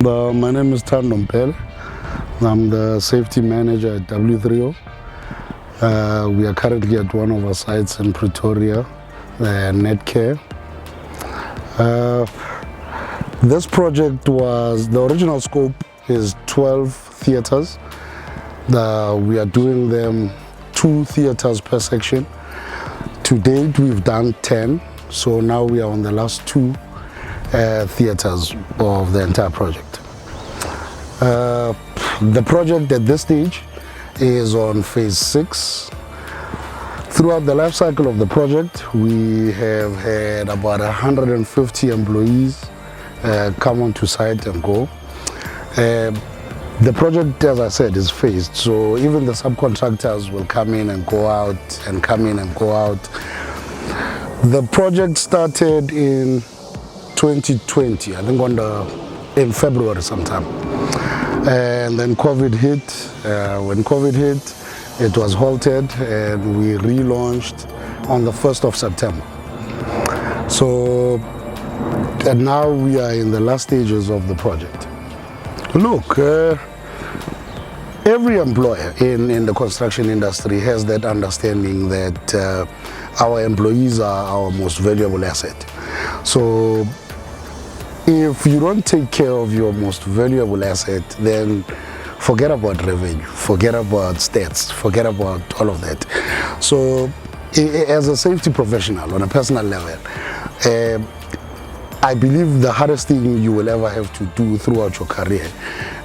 My name is Thando Mpele. I'm the safety manager at W30. We are currently at one of our sites in Pretoria, Netcare. This project the original scope is 12 theatres. We are doing them 2 theatres per section. To date, we've done 10, so now we are on the last 2 theatres of the entire project. The project at this stage is on phase 6. Throughout the life cycle of the project, we have had about 150 employees come onto site and go. The project, as I said, is phased, so even the subcontractors will come in and go out and come in and go out. The project started in 2020, I think in February sometime. And then COVID hit. When COVID hit, it was halted and we relaunched on the 1st of September. So, and now we are in the last stages of the project. Look, every employer in the construction industry has that understanding that our employees are our most valuable asset. So if you don't take care of your most valuable asset, then forget about revenue, forget about stats, forget about all of that. So as a safety professional on a personal level, I believe the hardest thing you will ever have to do throughout your career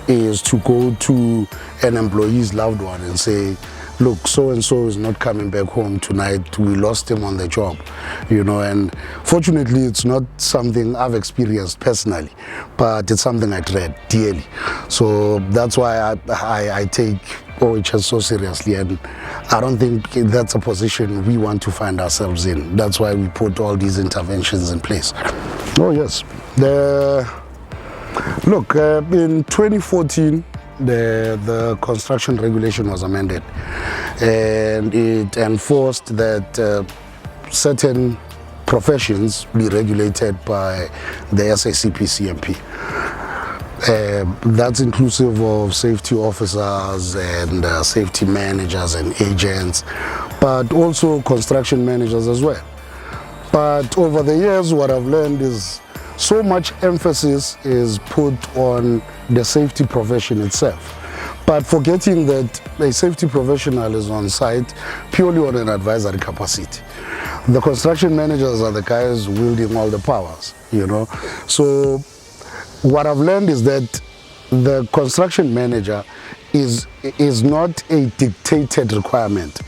is to go to an employee's loved one and say, look, so-and-so is not coming back home tonight, we lost him on the job, and fortunately it's not something I've experienced personally, but it's something I dread dearly. So that's why I take OHS so seriously, and I don't think that's a position we want to find ourselves in. That's why we put all these interventions in place. Oh yes, look, in 2014, the construction regulation was amended, and it enforced that certain professions be regulated by the SACP-CMP. That's inclusive of safety officers and safety managers and agents, but also construction managers as well. But over the years, what I've learned is so much emphasis is put on the safety profession itself, but forgetting that a safety professional is on site purely on an advisory capacity. The construction managers are the guys wielding all the powers, So what I've learned is that the construction manager is not a dictated requirement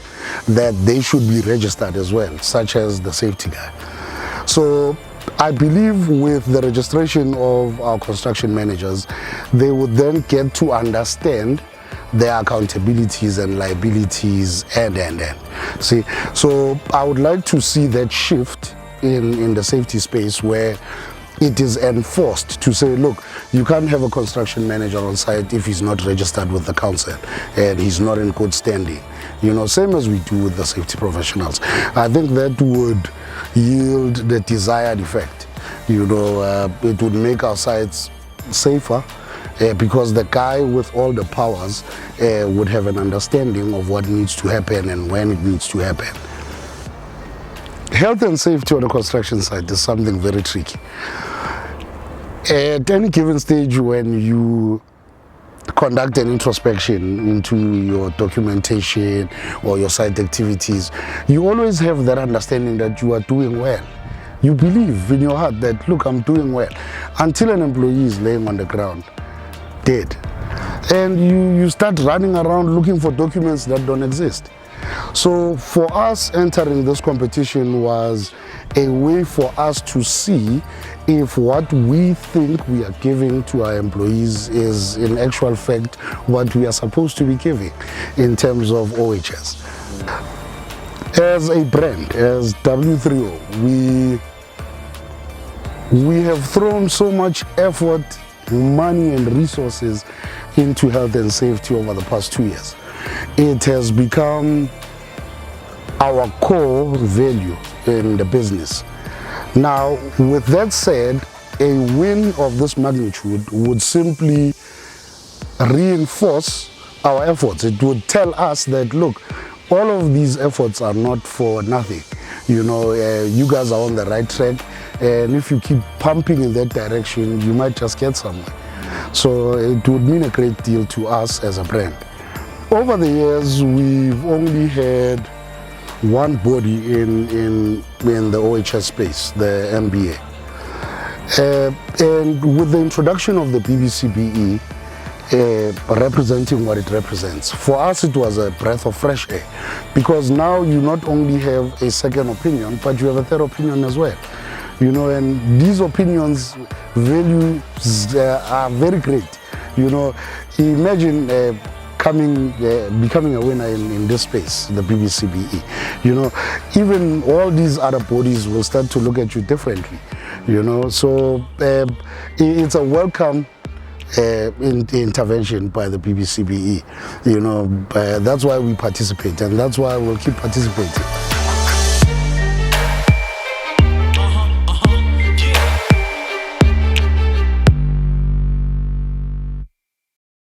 that they should be registered as well, such as the safety guy. So I believe with the registration of our construction managers, they would then get to understand their accountabilities and liabilities and. See, so I would like to see that shift in the safety space where it is enforced to say, look, you can't have a construction manager on site if he's not registered with the council and he's not in good standing. Same as we do with the safety professionals. I think that would yield the desired effect. It would make our sites safer because the guy with all the powers would have an understanding of what needs to happen and when it needs to happen. Health and safety on a construction site is something very tricky. At any given stage when you conduct an introspection into your documentation or your site activities, you always have that understanding that you are doing well. You believe in your heart that, look, I'm doing well, until an employee is laying on the ground, dead. And you start running around looking for documents that don't exist. So for us, entering this competition was a way for us to see if what we think we are giving to our employees is in actual fact what we are supposed to be giving in terms of OHS. As a brand, as W30, we have thrown so much effort, money and resources into health and safety over the past 2 years. It has become our core value in the business. Now, with that said, a win of this magnitude would simply reinforce our efforts. It would tell us that, look, all of these efforts are not for nothing. You know, you guys are on the right track, and if you keep pumping in that direction, you might just get somewhere. So it would mean a great deal to us as a brand. Over the years, we've only had one body in the OHS space, the MBA. And with the introduction of the BBCBE, representing what it represents, for us it was a breath of fresh air, because now you not only have a second opinion, but you have a third opinion as well. You know, and these opinions values are very great. You know, imagine becoming a winner in this space, the BBCBE. You know, even all these other bodies will start to look at you differently. You know, so it's a welcome intervention by the BBCBE. You know, that's why we participate, and that's why we'll keep participating.